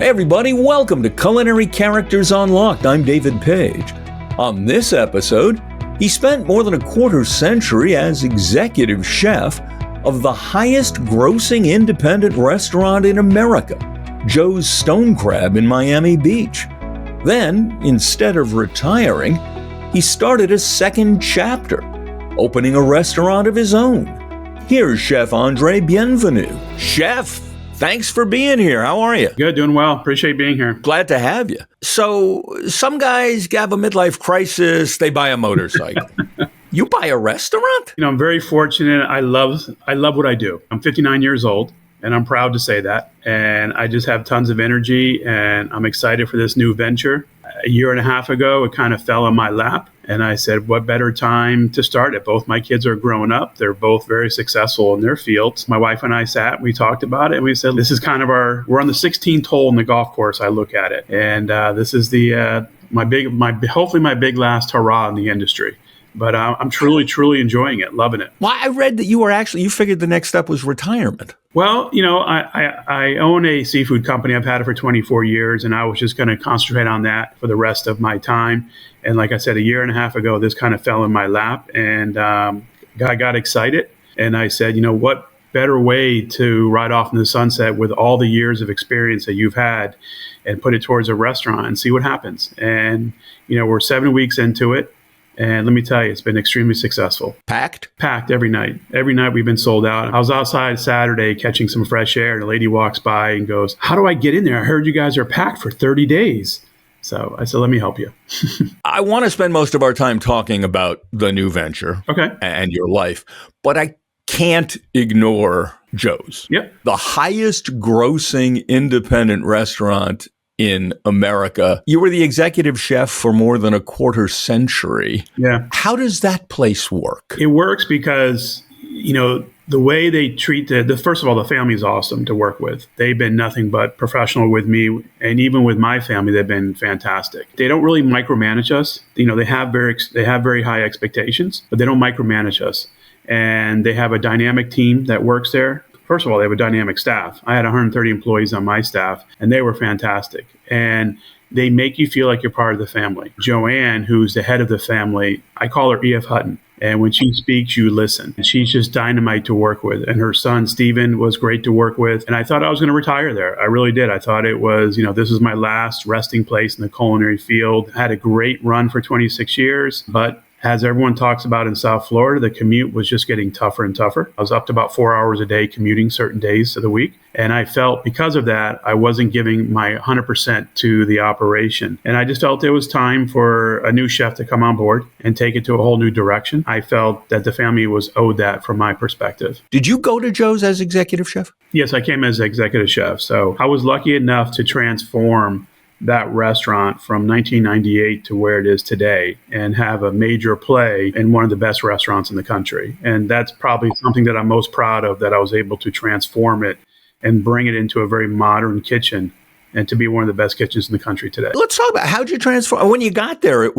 Hey everybody, welcome to Culinary Characters Unlocked. I'm David Page. On this episode, he spent more than a quarter century as executive chef of the highest grossing independent restaurant in America, Joe's Stone Crab in Miami Beach. Then, instead of retiring, he started a second chapter, opening a restaurant of his own. Here's Chef Andre Bienvenu. Chef, thanks for being here. How are you? Good, doing well. Appreciate being here. Glad to have you. So, some guys have a midlife crisis, they buy a motorcycle. You buy a restaurant? I'm very fortunate. I love what I do. I'm 59 years old, and I'm proud to say that. And I just have tons of energy, and I'm excited for this new venture. A year and a half ago, it kind of fell in my lap. And I said, what better time to start it? Both my kids are growing up. They're both very successful in their fields. My wife and I sat, we talked about it, and we said, this is kind of we're on the 16th hole in the golf course, I look at it. And this is hopefully my big last hurrah in the industry. But I'm truly enjoying it, loving it. Well, I read that you figured the next step was retirement. Well, I own a seafood company. I've had it for 24 years, and I was just going to concentrate on that for the rest of my time. And like I said, a year and a half ago, this kind of fell in my lap, and I got excited. And I said, what better way to ride off in the sunset with all the years of experience that you've had and put it towards a restaurant and see what happens. And, we're 7 weeks into it. And let me tell you, it's been extremely successful. Packed? Packed every night. Every night we've been sold out. I was outside Saturday catching some fresh air, and a lady walks by and goes, how do I get in there? I heard you guys are packed for 30 days. So I said, let me help you. I want to spend most of our time talking about the new venture and your life, but I can't ignore Joe's. Yep. The highest grossing independent restaurant in America. You were the executive chef for more than a quarter century. Yeah. How does that place work? It works because, the way they treat first of all, the family is awesome to work with. They've been nothing but professional with me. And even with my family, they've been fantastic. They don't really micromanage us. They have very high expectations, but they don't micromanage us. And they have a dynamic team that works there. First of all, they have a dynamic staff. I had 130 employees on my staff, and they were fantastic. And they make you feel like you're part of the family. Joanne, who's the head of the family, I call her E.F. Hutton. And when she speaks, you listen. And she's just dynamite to work with. And her son, Steven, was great to work with. And I thought I was going to retire there. I really did. I thought it was, this is my last resting place in the culinary field. I had a great run for 26 years, but as everyone talks about in South Florida, the commute was just getting tougher and tougher. I was up to about 4 hours a day commuting certain days of the week. And I felt because of that, I wasn't giving my 100% to the operation. And I just felt it was time for a new chef to come on board and take it to a whole new direction. I felt that the family was owed that from my perspective. Did you go to Joe's as executive chef? Yes, I came as executive chef. So I was lucky enough to transform that restaurant from 1998 to where it is today and have a major play in one of the best restaurants in the country. And that's probably something that I'm most proud of, that I was able to transform it and bring it into a very modern kitchen and to be one of the best kitchens in the country today. Let's talk about how'd you transform? When you got there,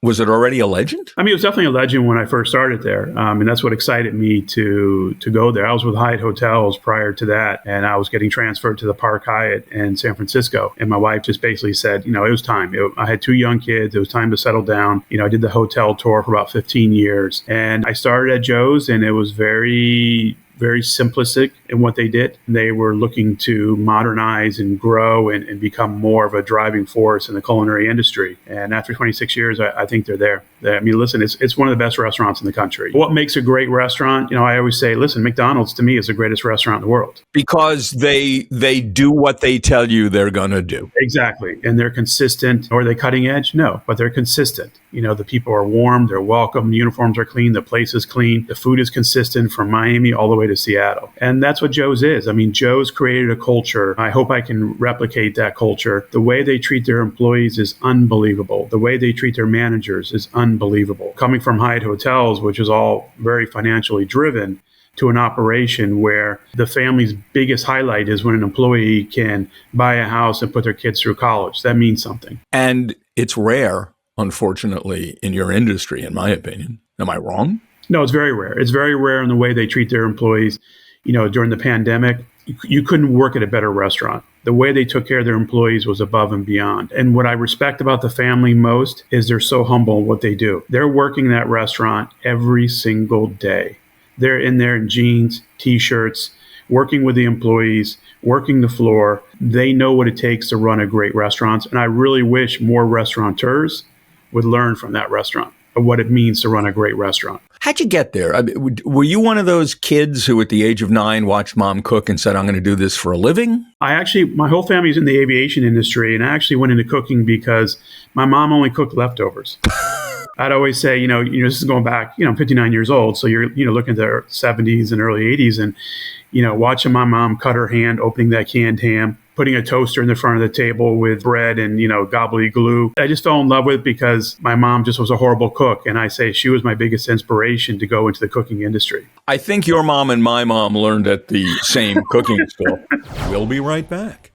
was it already a legend? I mean, it was definitely a legend when I first started there. And that's what excited me to go there. I was with Hyatt Hotels prior to that, and I was getting transferred to the Park Hyatt in San Francisco. And my wife just basically said, it was time. I had 2 young kids. It was time to settle down. I did the hotel tour for about 15 years. And I started at Joe's, and it was very simplistic in what they did. They were looking to modernize and grow and become more of a driving force in the culinary industry. And after 26 years, I think they're there. I mean, listen, it's one of the best restaurants in the country. What makes a great restaurant? I always say, listen, McDonald's to me is the greatest restaurant in the world. Because they do what they tell you they're going to do. Exactly. And they're consistent. Are they cutting edge? No, but they're consistent. The people are warm, they're welcome, the uniforms are clean, the place is clean, the food is consistent from Miami all the way to Seattle. And that's what Joe's is. I mean, Joe's created a culture. I hope I can replicate that culture. The way they treat their employees is unbelievable. The way they treat their managers is unbelievable. Coming from Hyatt Hotels, which is all very financially driven, to an operation where the family's biggest highlight is when an employee can buy a house and put their kids through college. That means something. And it's rare, unfortunately, in your industry, in my opinion. Am I wrong? No, it's very rare. It's very rare in the way they treat their employees. During the pandemic, you couldn't work at a better restaurant. The way they took care of their employees was above and beyond. And what I respect about the family most is they're so humble in what they do. They're working that restaurant every single day. They're in there in jeans, t-shirts, working with the employees, working the floor. They know what it takes to run a great restaurant. And I really wish more restaurateurs would learn from that restaurant of what it means to run a great restaurant. How'd you get there? Were you one of those kids who at the age of 9 watched mom cook and said, I'm going to do this for a living? My whole family's in the aviation industry, and I actually went into cooking because my mom only cooked leftovers. I'd always say, this is going back, I'm 59 years old. So you're, looking at the 70s and early 80s and, watching my mom cut her hand, opening that canned ham, putting a toaster in the front of the table with bread and, gobbledygook. I just fell in love with it because my mom just was a horrible cook. And I say she was my biggest inspiration to go into the cooking industry. I think your mom and my mom learned at the same cooking school. We'll be right back.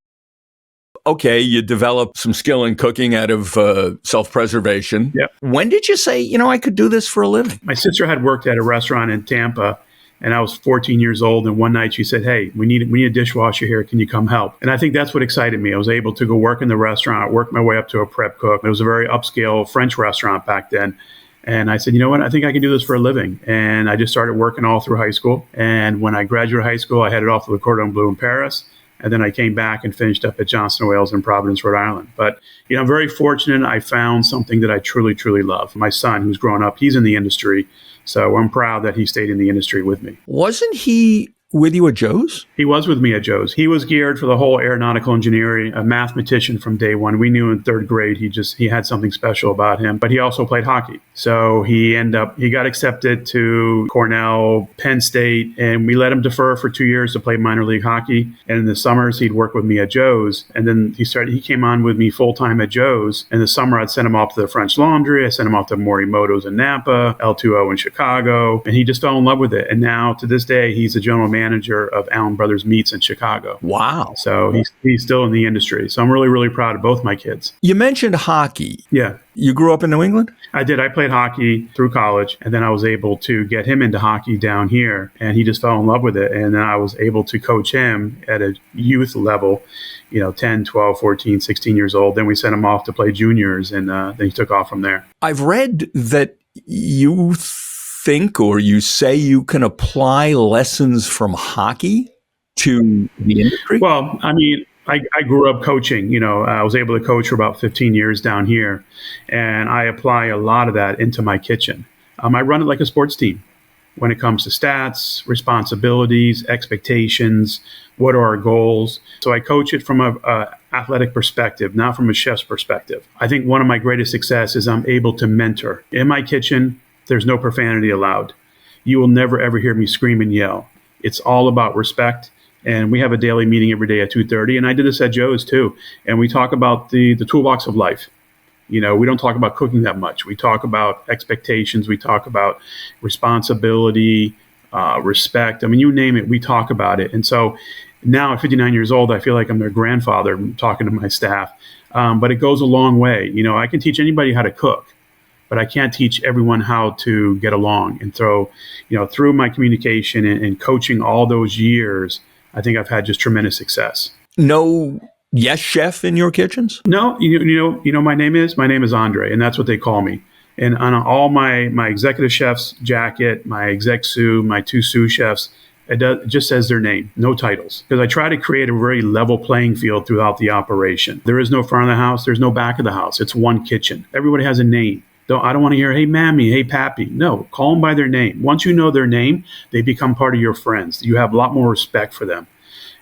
Okay, you developed some skill in cooking out of self-preservation. Yep. When did you say, I could do this for a living? My sister had worked at a restaurant in Tampa, and I was 14 years old. And one night she said, hey, we need a dishwasher here. Can you come help? And I think that's what excited me. I was able to go work in the restaurant, work my way up to a prep cook. It was a very upscale French restaurant back then. And I said, you know what? I think I can do this for a living. And I just started working all through high school. And when I graduated high school, I headed off to the Cordon Bleu in Paris. And then I came back and finished up at Johnson & Wales in Providence, Rhode Island. But, I'm very fortunate. I found something that I truly, truly love. My son, who's grown up, he's in the industry. So I'm proud that he stayed in the industry with me. Wasn't he with you at Joe's? He was with me at Joe's. He was geared for the whole aeronautical engineering, a mathematician from day one. We knew in third grade he had something special about him, but he also played hockey. So he got accepted to Cornell, Penn State, and we let him defer for 2 years to play minor league hockey. And in the summers, he'd work with me at Joe's. And then he came on with me full time at Joe's. In the summer, I'd send him off to the French Laundry. I sent him off to Morimoto's in Napa, L2O in Chicago, and he just fell in love with it. And now to this day, he's a general manager of Allen Brothers Meats in Chicago. Wow. So he's still in the industry. So I'm really, really proud of both my kids. You mentioned hockey. Yeah. You grew up in New England? I did. I played hockey through college, and then I was able to get him into hockey down here, and he just fell in love with it. And then I was able to coach him at a youth level, 10, 12, 14, 16 years old. Then we sent him off to play juniors, and then he took off from there. I've read that you think or you say you can apply lessons from hockey to the industry? Well, I grew up coaching. I was able to coach for about 15 years down here, and I apply a lot of that into my kitchen. I run it like a sports team when it comes to stats, responsibilities, expectations, what are our goals. So I coach it from a athletic perspective, not from a chef's perspective. I think one of my greatest success is I'm able to mentor. In my kitchen, there's no profanity allowed. You will never, ever hear me scream and yell. It's all about respect. And we have a daily meeting every day at 2:30. And I did this at Joe's too. And we talk about the toolbox of life. We don't talk about cooking that much. We talk about expectations. We talk about responsibility, respect. You name it, we talk about it. And so now at 59 years old, I feel like I'm their grandfather talking to my staff. But it goes a long way. I can teach anybody how to cook, but I can't teach everyone how to get along. And through my communication and coaching all those years, I think I've had just tremendous success. No yes chef in your kitchens? No, my name is Andre, and that's what they call me. And on all my executive chef's jacket, my exec sous, my 2 sous chefs, it just says their name, no titles. Because I try to create a very level playing field throughout the operation. There is no front of the house, there's no back of the house. It's one kitchen. Everybody has a name. I don't want to hear, hey, mammy, hey, pappy. No, call them by their name. Once you know their name, they become part of your friends. You have a lot more respect for them.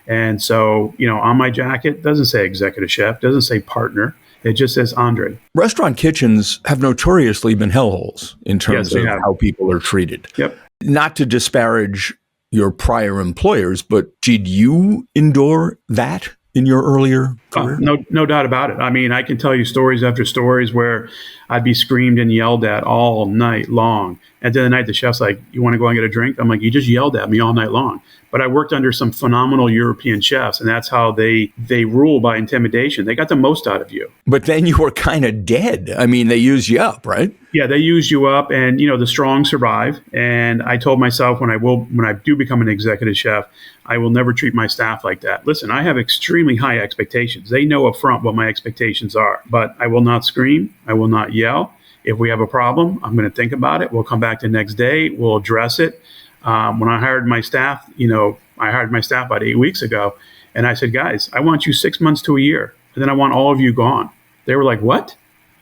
And so, on my jacket, it doesn't say executive chef, doesn't say partner. It just says Andre. Restaurant kitchens have notoriously been hellholes in terms of how people are treated. Yep. Not to disparage your prior employers, but did you endure that in your earlier career? No doubt about it. I can tell you stories after stories where I'd be screamed and yelled at all night long. At the end of the night, the chef's like, you want to go and get a drink? I'm like, you just yelled at me all night long. But I worked under some phenomenal European chefs, and that's how they rule by intimidation. They got the most out of you. But then you were kind of dead. I mean, they used you up, right? Yeah, they use you up, and the strong survive. And I told myself when I do become an executive chef, I will never treat my staff like that. Listen, I have extremely high expectations. They know up front what my expectations are, but I will not scream. I will not yell. If we have a problem, I'm going to think about it. We'll come back the next day. We'll address it. When I hired my staff, I hired my staff about 8 weeks ago, and I said, guys, I want you 6 months to a year, and then I want all of you gone. They were like, what?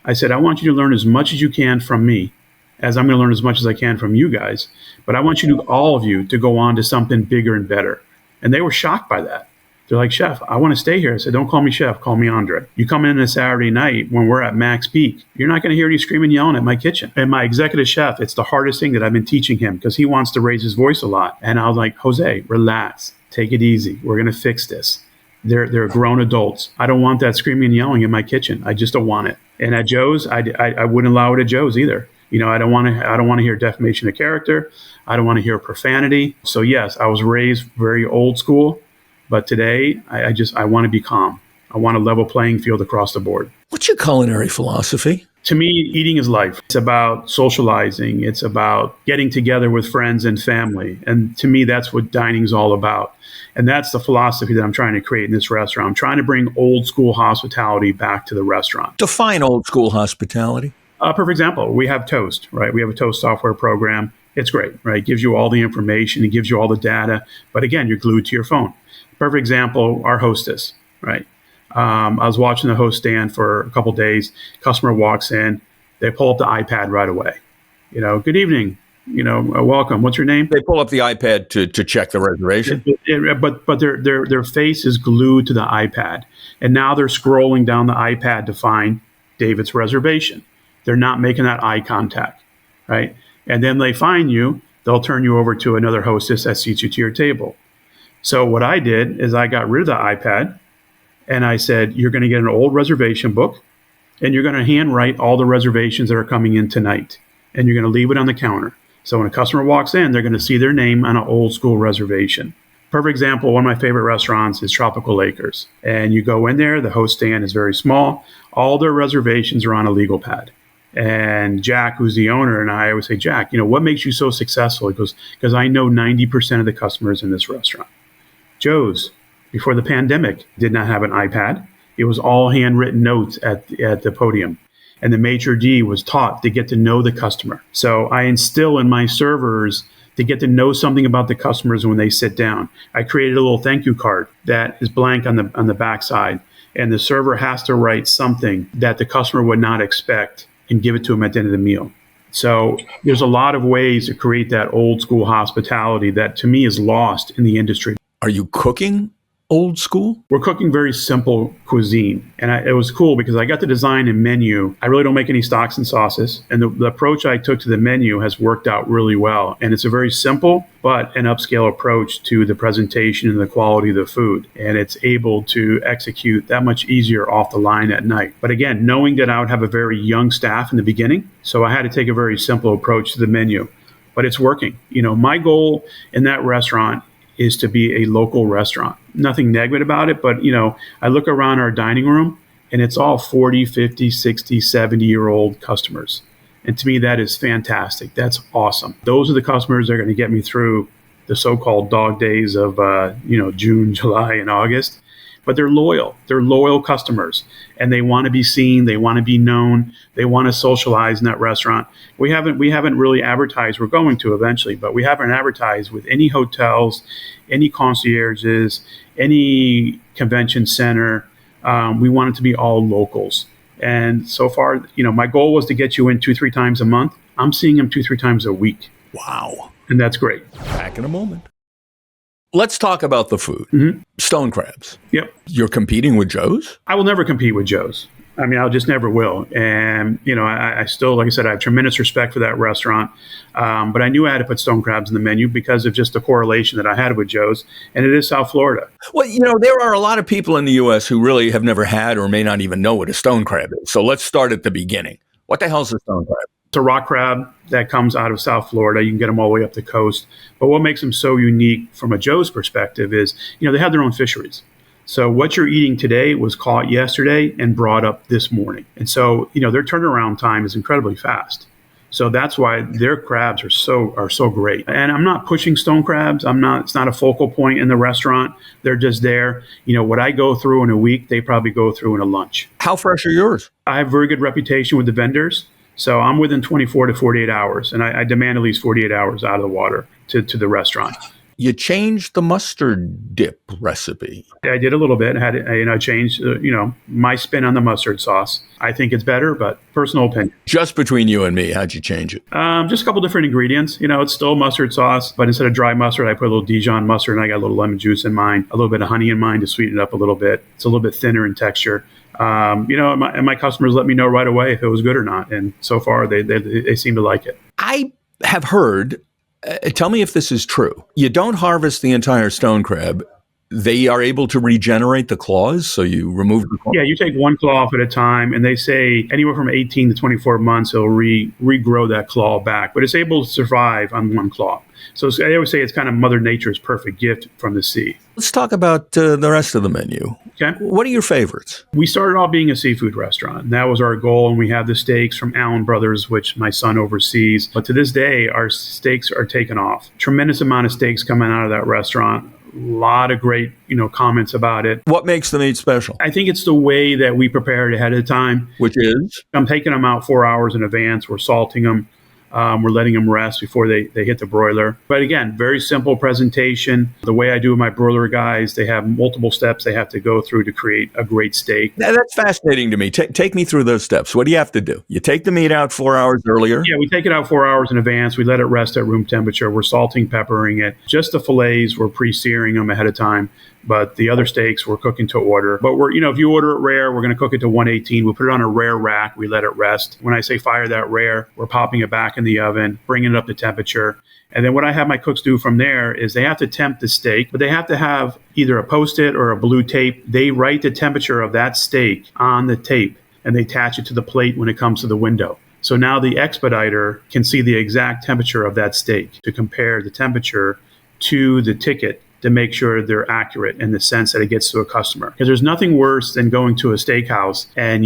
I said, I want you to learn as much as you can from me, as I'm going to learn as much as I can from you guys. But I want all of you to go on to something bigger and better. And they were shocked by that. They're like, Chef, I want to stay here. I said, don't call me Chef, call me Andre. You come in a Saturday night when we're at max peak, you're not going to hear any screaming, yelling at my kitchen. And my executive chef, it's the hardest thing that I've been teaching him because he wants to raise his voice a lot. And I was like, Jose, relax, take it easy. We're going to fix this. They're grown adults. I don't want that screaming and yelling in my kitchen. I just don't want it. And at Joe's, I wouldn't allow it at Joe's either. I don't want to hear defamation of character. I don't want to hear profanity. So yes, I was raised very old school. But today, I want to be calm. I want a level playing field across the board. What's your culinary philosophy? To me, eating is life. It's about socializing. It's about getting together with friends and family. And to me, that's what dining is all about. And that's the philosophy that I'm trying to create in this restaurant. I'm trying to bring old school hospitality back to the restaurant. Define old school hospitality. Perfect example, we have Toast, right? We have a Toast software program. It's great, right? It gives you all the information. It gives you all the data. But again, you're glued to your phone. Perfect example, our hostess, right? I was watching the host stand for a couple of days. Customer walks in. They pull up the iPad right away. Good evening. Welcome. What's your name? They pull up the iPad to check the reservation. But their face is glued to the iPad. And now they're scrolling down the iPad to find David's reservation. They're not making that eye contact, right? And then they find you. They'll turn you over to another hostess that seats you to your table. So what I did is I got rid of the iPad and I said, you're going to get an old reservation book and you're going to handwrite all the reservations that are coming in tonight. And you're going to leave it on the counter. So when a customer walks in, they're going to see their name on an old school reservation. Perfect example, one of my favorite restaurants is Tropical Acres. And you go in there, the host stand is very small. All their reservations are on a legal pad. And Jack, who's the owner, and I always say, Jack, what makes you so successful? He goes, because I know 90% of the customers in this restaurant. Joe's, before the pandemic, did not have an iPad. It was all handwritten notes at the podium. And the maitre d' was taught to get to know the customer. So I instill in my servers to get to know something about the customers when they sit down. I created a little thank you card that is blank on the back side. And the server has to write something that the customer would not expect and give it to them at the end of the meal. So there's a lot of ways to create that old school hospitality that to me is lost in the industry. Are you cooking old school? We're cooking very simple cuisine. And it was cool because I got to design a menu. I really don't make any stocks and sauces. And the approach I took to the menu has worked out really well. And it's a very simple but an upscale approach to the presentation and the quality of the food. And it's able to execute that much easier off the line at night. But again, knowing that I would have a very young staff in the beginning, so I had to take a very simple approach to the menu. But it's working. My goal in that restaurant is to be a local restaurant. Nothing negative about it, but I look around our dining room and it's all 40, 50, 60, 70-year-old customers. And to me, that is fantastic. That's awesome. Those are the customers that are going to get me through the so-called dog days of June, July, and August. But they're loyal. They're loyal customers. And they want to be seen. They want to be known. They want to socialize in that restaurant. We haven't really advertised. We're going to eventually, but we haven't advertised with any hotels, any concierges, any convention center. We want it to be all locals. And so far, my goal was to get you in 2-3 times a month. I'm seeing them 2-3 times a week. Wow. And that's great. Back in a moment. Let's talk about the food. Mm-hmm. Stone crabs. Yep. You're competing with Joe's? I will never compete with Joe's. I mean, I just never will. And, I still, like I said, I have tremendous respect for that restaurant. But I knew I had to put stone crabs in the menu because of just the correlation that I had with Joe's. And it is South Florida. Well, there are a lot of people in the U.S. who really have never had or may not even know what a stone crab is. So let's start at the beginning. What the hell's a stone crab? It's a rock crab that comes out of South Florida. You can get them all the way up the coast. But what makes them so unique from a Joe's perspective is, they have their own fisheries. So what you're eating today was caught yesterday and brought up this morning. And so, their turnaround time is incredibly fast. So that's why their crabs are so great. And I'm not pushing stone crabs. It's not a focal point in the restaurant. They're just there. What I go through in a week, they probably go through in a lunch. How fresh are yours? I have very good reputation with the vendors. So I'm within 24 to 48 hours, and I demand at least 48 hours out of the water to the restaurant. You changed the mustard dip recipe. I did a little bit. I changed, my spin on the mustard sauce. I think it's better, but personal opinion. Just between you and me, how'd you change it? Just a couple different ingredients. It's still mustard sauce, but instead of dry mustard, I put a little Dijon mustard, and I got a little lemon juice in mine, a little bit of honey in mine to sweeten it up a little bit. It's a little bit thinner in texture. And my customers let me know right away if it was good or not. And so far, they seem to like it. I have heard, tell me if this is true, you don't harvest the entire stone crab. They are able to regenerate the claws, so you remove the claw? Yeah, you take one claw off at a time, and they say anywhere from 18 to 24 months, it'll regrow that claw back. But it's able to survive on one claw. So I always say it's kind of Mother Nature's perfect gift from the sea. Let's talk about the rest of the menu. Okay. What are your favorites? We started off being a seafood restaurant. And that was our goal, and we have the steaks from Allen Brothers, which my son oversees. But to this day, our steaks are taken off. Tremendous amount of steaks coming out of that restaurant. A lot of great, comments about it. What makes the meat special? I think it's the way that we prepare it ahead of time. Which is? I'm taking them out 4 hours in advance. We're salting them. We're letting them rest before they hit the broiler. But again, very simple presentation. The way I do with my broiler guys, they have multiple steps they have to go through to create a great steak. That's fascinating to me. Take me through those steps. What do you have to do? You take the meat out 4 hours earlier? Yeah, we take it out 4 hours in advance. We let it rest at room temperature. We're salting, peppering it. Just the fillets, we're pre-searing them ahead of time. But the other steaks we're cooking to order. But if you order it rare, we're going to cook it to 118. We'll put it on a rare rack. We let it rest. When I say fire that rare, we're popping it back in the oven, bringing it up to temperature. And then what I have my cooks do from there is they have to temp the steak, but they have to have either a Post-it or a blue tape. They write the temperature of that steak on the tape, and they attach it to the plate when it comes to the window. So now the expediter can see the exact temperature of that steak to compare the temperature to the ticket to make sure they're accurate in the sense that it gets to a customer. Because there's nothing worse than going to a steakhouse and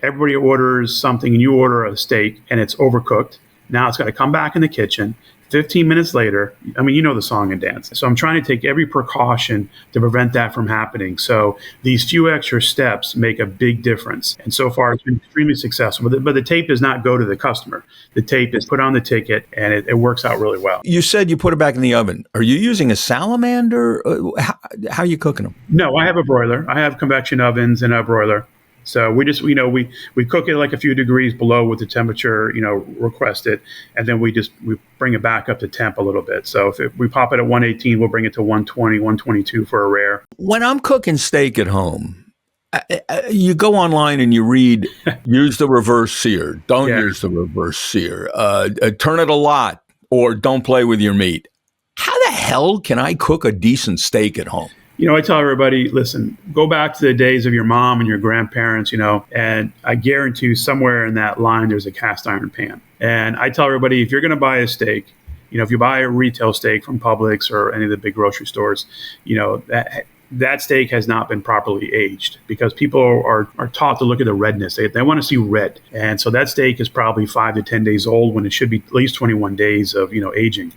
everybody orders something and you order a steak and it's overcooked. Now it's got to come back in the kitchen. 15 minutes later, the song and dance. So I'm trying to take every precaution to prevent that from happening. So these few extra steps make a big difference. And so far, it's been extremely successful. But the tape does not go to the customer. The tape is put on the ticket, and it works out really well. You said you put it back in the oven. Are you using a salamander? How are you cooking them? No, I have a broiler. I have convection ovens and a broiler. So we just, we cook it like a few degrees below with the temperature, requested. And then we bring it back up to temp a little bit. So if we pop it at 118, we'll bring it to 120, 122 for a rare. When I'm cooking steak at home, you go online and you read, use the reverse sear, don't use the reverse sear, turn it a lot, or don't play with your meat. How the hell can I cook a decent steak at home? I tell everybody, listen, go back to the days of your mom and your grandparents, and I guarantee you somewhere in that line, there's a cast iron pan. And I tell everybody, if you're going to buy a steak, if you buy a retail steak from Publix or any of the big grocery stores, that steak has not been properly aged because people are taught to look at the redness. They want to see red. And so that steak is probably 5 to 10 days old when it should be at least 21 days of, aging.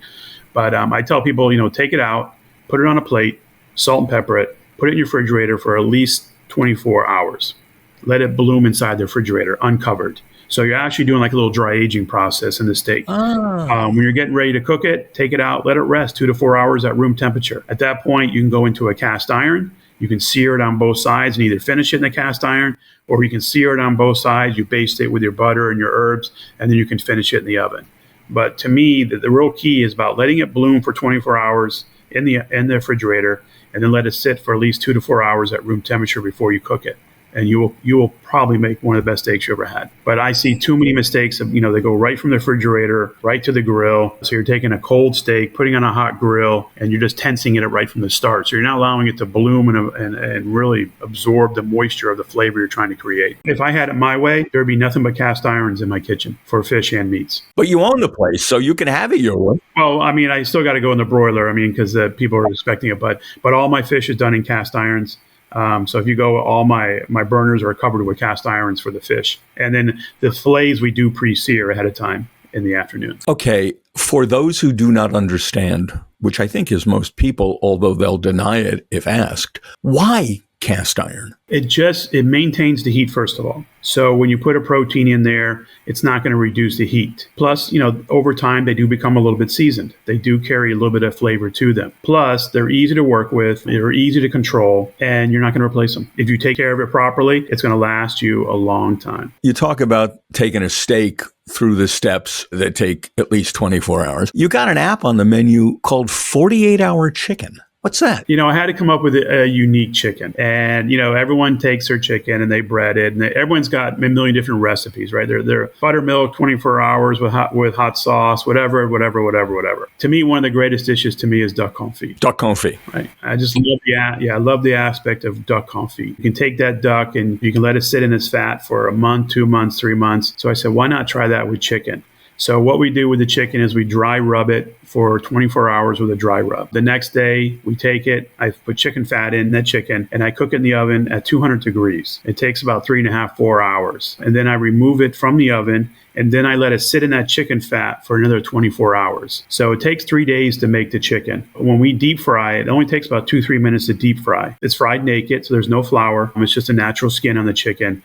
But I tell people, take it out, put it on a plate, salt and pepper it, put it in your refrigerator for at least 24 hours. Let it bloom inside the refrigerator, uncovered. So you're actually doing like a little dry aging process in the steak. When you're getting ready to cook it, take it out, let it rest 2 to 4 hours at room temperature. At that point, you can go into a cast iron. You can sear it on both sides and either finish it in the cast iron, or you can sear it on both sides. You baste it with your butter and your herbs, and then you can finish it in the oven. But to me, the real key is about letting it bloom for 24 hours in the refrigerator, and then let it sit for at least 2 to 4 hours at room temperature before you cook it. and you will probably make one of the best steaks you ever had. But I see too many mistakes of, they go right from the refrigerator right to the grill. So you're taking a cold steak, putting it on a hot grill, and you're just tensing it right from the start. So you're not allowing it to bloom and really absorb the moisture of the flavor you're trying to create. If I had it my way, there would be nothing but cast irons in my kitchen for fish and meats. But you own the place, so you can have it your way. Well, I mean, I still got to go in the broiler. I mean, because people are expecting it, but all my fish is done in cast irons. So if you go, all my burners are covered with cast irons for the fish. And then the fillets we do pre-sear ahead of time in the afternoon. Okay, for those who do not understand, which I think is most people, although they'll deny it if asked, why cast iron? It maintains the heat, first of all. So when you put a protein in there, it's not going to reduce the heat. Plus, over time, they do become a little bit seasoned. They do carry a little bit of flavor to them. Plus, they're easy to work with, they're easy to control, and you're not going to replace them. If you take care of it properly, it's going to last you a long time. You talk about taking a steak through the steps that take at least 24 hours. You got an app on the menu called 48-Hour Chicken. What's that? I had to come up with a unique chicken. And, everyone takes their chicken and they bread it. And everyone's got a million different recipes, right? They're buttermilk, 24 hours with hot sauce, whatever. To me, one of the greatest dishes to me is duck confit. Duck confit. Right. I just love I love the aspect of duck confit. You can take that duck and you can let it sit in its fat for a month, 2 months, 3 months. So I said, why not try that with chicken? So what we do with the chicken is we dry rub it for 24 hours with a dry rub. The next day, we take it, I put chicken fat in that chicken, and I cook it in the oven at 200 degrees. It takes about 3.5, 4 hours. And then I remove it from the oven, and then I let it sit in that chicken fat for another 24 hours. So it takes 3 days to make the chicken. When we deep fry it, it only takes about 2-3 minutes to deep fry. It's fried naked, so there's no flour. It's just a natural skin on the chicken,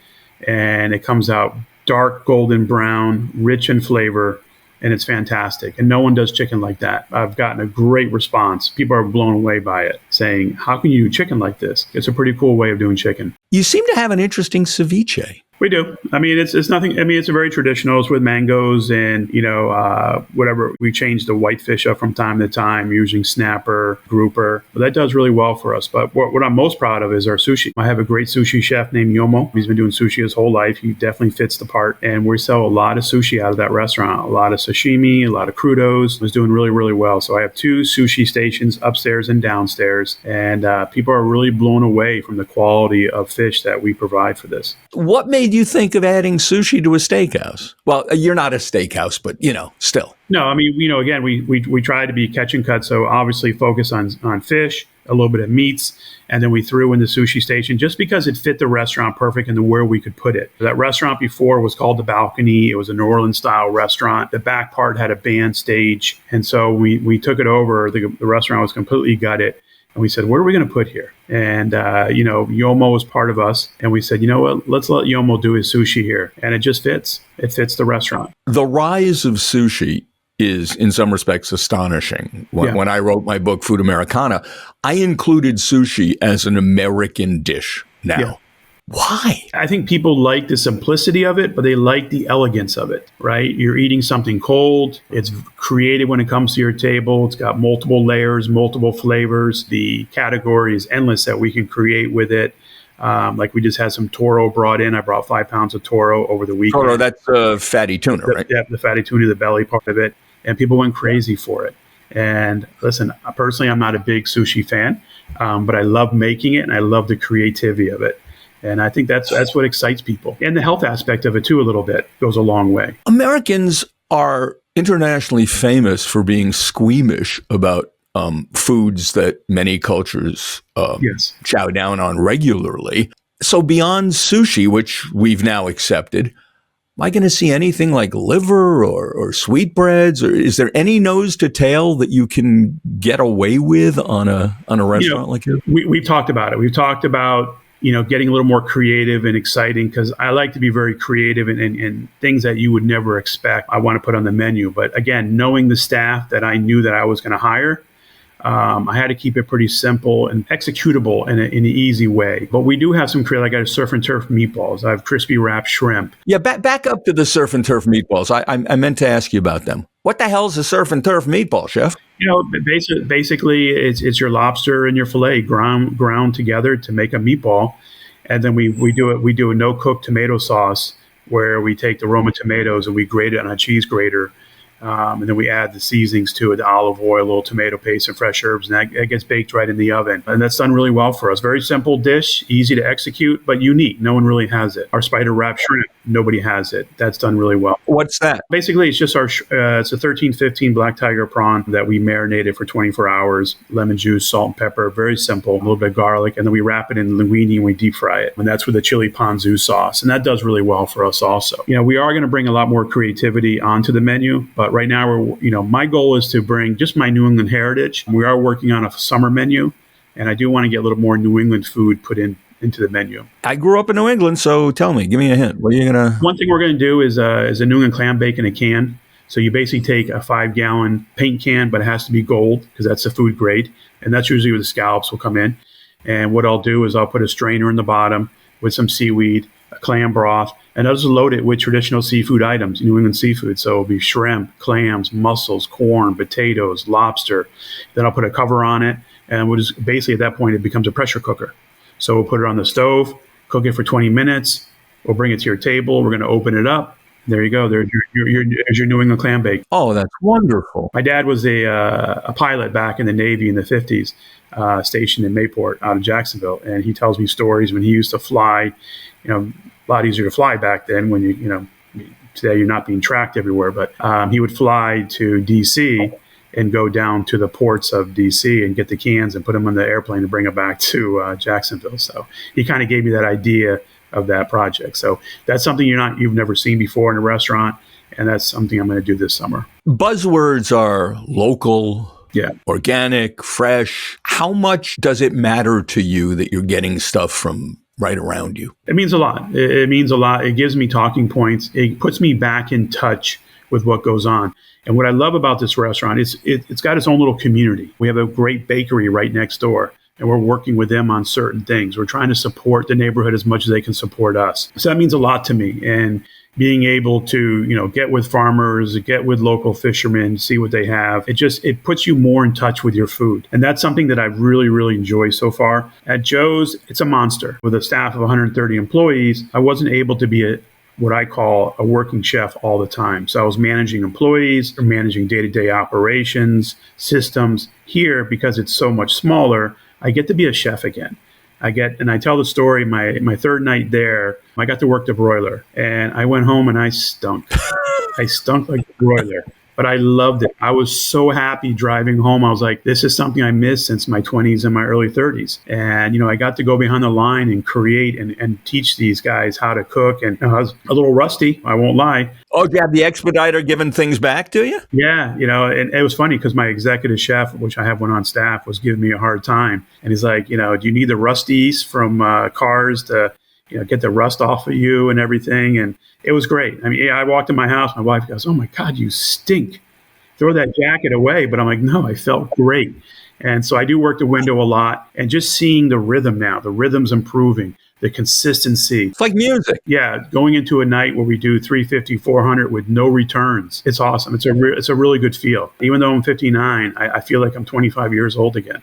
and it comes out dark golden brown, rich in flavor, and it's fantastic. And no one does chicken like that. I've gotten a great response. People are blown away by it, saying, how can you do chicken like this? It's a pretty cool way of doing chicken. You seem to have an interesting ceviche. We do. I mean, it's nothing. I mean, it's a very traditional. It's with mangoes and, whatever. We change the whitefish up from time to time using snapper, grouper. But that does really well for us. But what I'm most proud of is our sushi. I have a great sushi chef named Yomo. He's been doing sushi his whole life. He definitely fits the part. And we sell a lot of sushi out of that restaurant. A lot of sashimi, a lot of crudos. It's doing really, really well. So I have 2 sushi stations upstairs and downstairs. And people are really blown away from the quality of fish that we provide for this. What made you think of adding sushi to a steakhouse? Well, you're not a steakhouse, but, still. No, I mean, again, we try to be catch and cut. So obviously focus on fish, a little bit of meats, and then we threw in the sushi station just because it fit the restaurant perfect and where we could put it. That restaurant before was called The Balcony. It was a New Orleans style restaurant. The back part had a band stage. And so we took it over. The restaurant was completely gutted. And we said, what are we going to put here? And, Yomo was part of us. And we said, you know what, let's let Yomo do his sushi here. And it just fits. It fits the restaurant. The rise of sushi is, in some respects, astonishing. When I wrote my book, Food Americana, I included sushi as an American dish now. Yeah. Why? I think people like the simplicity of it, but they like the elegance of it, right? You're eating something cold. It's creative when it comes to your table. It's got multiple layers, multiple flavors. The category is endless that we can create with it. Like we just had some toro brought in. I brought 5 pounds of toro over the weekend. Toro, that's fatty tuna, right? Yeah, the fatty tuna, the belly part of it. And people went crazy for it. And listen, personally, I'm not a big sushi fan, but I love making it and I love the creativity of it. And I think that's what excites people. And the health aspect of it, too, a little bit goes a long way. Americans are internationally famous for being squeamish about foods that many cultures chow down on regularly. So beyond sushi, which we've now accepted, am I going to see anything like liver or sweetbreads? Or is there any nose to tail that you can get away with on a restaurant like yours? We've talked about it. We've talked about getting a little more creative and exciting, because I like to be very creative and things that you would never expect I want to put on the menu. But again, knowing the staff that I knew that I was going to hire, I had to keep it pretty simple and executable in an easy way. But we do have some creative. Like I have surf and turf meatballs. I have crispy wrapped shrimp. Yeah, back up to the surf and turf meatballs. I meant to ask you about them. What the hell is a surf and turf meatball, chef? Basically, it's your lobster and your filet ground together to make a meatball. And then we do a no cook tomato sauce where we take the Roma tomatoes and we grate it on a cheese grater. And then we add the seasonings to it, the olive oil, a little tomato paste, and fresh herbs, and that gets baked right in the oven. And that's done really well for us. Very simple dish, easy to execute, but unique. No one really has it. Our spider wrap shrimp, nobody has it. That's done really well. What's that? Basically, it's just it's a 1315 black tiger prawn that we marinated for 24 hours, lemon juice, salt and pepper, very simple, a little bit of garlic, and then we wrap it in linguine and we deep fry it. And that's with a chili ponzu sauce. And that does really well for us also. We are going to bring a lot more creativity onto the menu, but right now, my goal is to bring just my New England heritage. We are working on a summer menu, and I do want to get a little more New England food put into the menu. I grew up in New England, so tell me, give me a hint. What are you gonna? One thing we're going to do is a New England clam bake in a can. So you basically take a 5-gallon paint can, but it has to be gold because that's the food grade, and that's usually where the scallops will come in. And what I'll do is I'll put a strainer in the bottom with some seaweed, a clam broth, and I'll just load it with traditional seafood items, New England seafood. So it'll be shrimp, clams, mussels, corn, potatoes, lobster. Then I'll put a cover on it, and we'll just basically at that point it becomes a pressure cooker. So we'll put it on the stove, cook it for 20 minutes. We'll bring it to your table. We're going to open it up. There you go. There's your New England clam bake. Oh, that's wonderful. My dad was a pilot back in the Navy in the 50s, stationed in Mayport out of Jacksonville. And he tells me stories when he used to fly, a lot easier to fly back then when today you're not being tracked everywhere. But he would fly to D.C. and go down to the ports of D.C. and get the cans and put them on the airplane and bring them back to Jacksonville. So he kind of gave me that idea of that project. So that's something you've never seen before in a restaurant, and that's something I'm going to do this summer. Buzzwords are local, organic, fresh. How much does it matter to you that you're getting stuff from right around you? It means a lot. It means a lot. It gives me talking points. It puts me back in touch with what goes on. And what I love about this restaurant is it's got its own little community. We have a great bakery right next door, and we're working with them on certain things. We're trying to support the neighborhood as much as they can support us. So that means a lot to me. And being able to, get with farmers, get with local fishermen, see what they have, it puts you more in touch with your food. And that's something that I've really, really enjoyed so far. At Joe's, it's a monster. With a staff of 130 employees, I wasn't able to be what I call a working chef all the time. So I was managing employees or managing day-to-day operations, systems. Here, because it's so much smaller, I get to be a chef again. And I tell the story, my third night there, I got to work the broiler, and I went home and I stunk. I stunk like the broiler, but I loved it. I was so happy driving home. I was like, this is something I missed since my 20s and my early 30s. And, I got to go behind the line and create and teach these guys how to cook. And I was a little rusty, I won't lie. Oh, do you have the expediter giving things back to you? Yeah, and it was funny because my executive chef, which I have one on staff, was giving me a hard time. And he's like, do you need the rusties from cars to, get the rust off of you and everything? And it was great. I mean, I walked in my house, my wife goes, oh my God, you stink. Throw that jacket away. But I'm like, no, I felt great. And so I do work the window a lot, and just seeing the rhythm now, the rhythm's improving, the consistency. It's like music. Yeah, going into a night where we do 350, 400 with no returns. It's awesome. It's a really good feel. Even though I'm 59, I feel like I'm 25 years old again.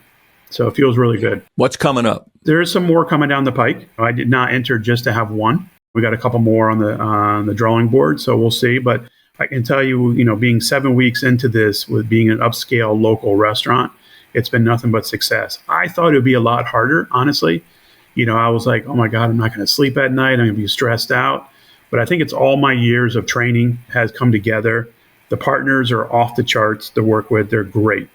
So it feels really good. What's coming up? There is some more coming down the pike. I did not enter just to have one. We got a couple more on the drawing board, so we'll see. But I can tell you, being 7 weeks into this with being an upscale local restaurant, it's been nothing but success. I thought it would be a lot harder, honestly. I was like, oh my God, I'm not going to sleep at night. I'm going to be stressed out. But I think it's all my years of training has come together. The partners are off the charts to work with. They're great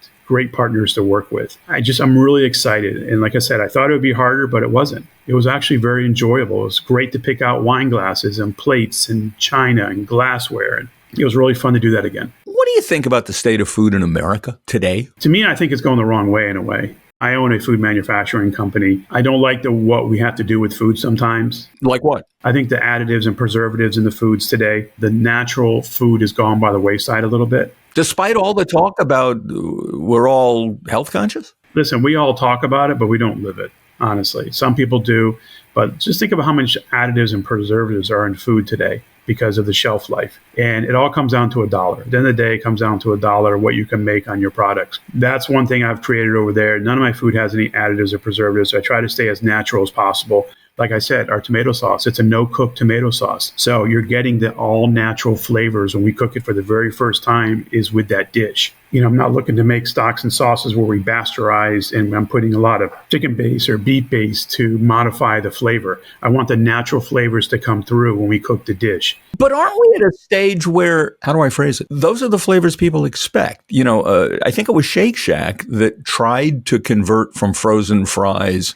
partners to work with. I'm really excited. And like I said, I thought it would be harder, but it wasn't. It was actually very enjoyable. It was great to pick out wine glasses and plates and china and glassware. And it was really fun to do that again. What do you think about the state of food in America today? To me, I think it's going the wrong way in a way. I own a food manufacturing company. I don't like what we have to do with food sometimes. Like what? I think the additives and preservatives in the foods today, the natural food has gone by the wayside a little bit. Despite all the talk about we're all health conscious? Listen, we all talk about it, but we don't live it, honestly. Some people do, but just think about how much additives and preservatives are in food today because of the shelf life. And it all comes down to $1. At the end of the day, it comes down to $1 what you can make on your products. That's one thing I've created over there. None of my food has any additives or preservatives. So I try to stay as natural as possible. like I said, our tomato sauce. It's a no-cook tomato sauce. So you're getting the all-natural flavors when we cook it for the very first time is with that dish. I'm not looking to make stocks and sauces where we bastardize and I'm putting a lot of chicken base or beef base to modify the flavor. I want the natural flavors to come through when we cook the dish. But aren't we at a stage where, how do I phrase it? Those are the flavors people expect. I think it was Shake Shack that tried to convert from frozen fries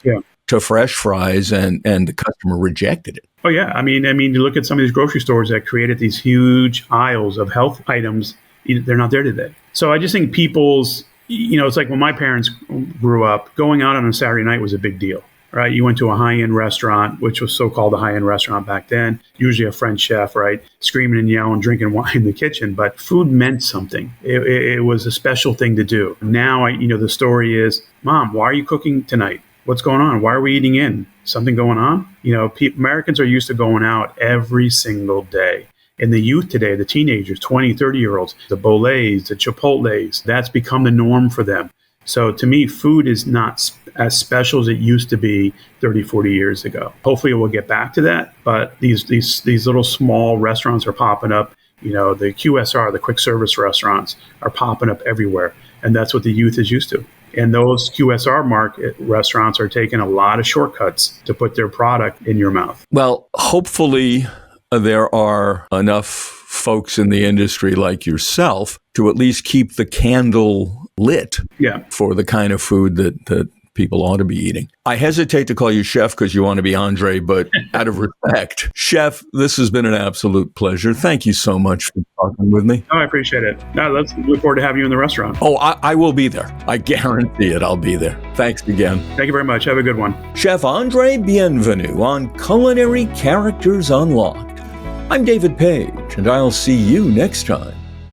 to fresh fries and the customer rejected it. Oh, yeah. I mean, you look at some of these grocery stores that created these huge aisles of health items. They're not there today. So I just think people's, it's like when my parents grew up, going out on a Saturday night was a big deal, right? You went to a high-end restaurant, which was so-called a high-end restaurant back then, usually a French chef, right? Screaming and yelling, drinking wine in the kitchen. But food meant something. It was a special thing to do. Now, the story is, Mom, why are you cooking tonight? What's going on? Why are we eating in? Something going on? Americans are used to going out every single day. And the youth today, the teenagers, 20, 30-year-olds, the Bolets, the Chipotles, that's become the norm for them. So to me, food is not as special as it used to be 30, 40 years ago. Hopefully we'll get back to that. But these little small restaurants are popping up. The QSR, the quick service restaurants, are popping up everywhere. And that's what the youth is used to. And those QSR market restaurants are taking a lot of shortcuts to put their product in your mouth. Well, hopefully there are enough folks in the industry like yourself to at least keep the candle lit for the kind of food that people ought to be eating. I hesitate to call you chef because you want to be Andre, but out of respect, chef, this has been an absolute pleasure. Thank you so much for talking with me. Oh, I appreciate it. Let's look forward to having you in the restaurant. Oh, I will be there. I guarantee it. I'll be there. Thanks again. Thank you very much. Have a good one. Chef Andre Bienvenu on Culinary Characters Unlocked. I'm David Page, and I'll see you next time.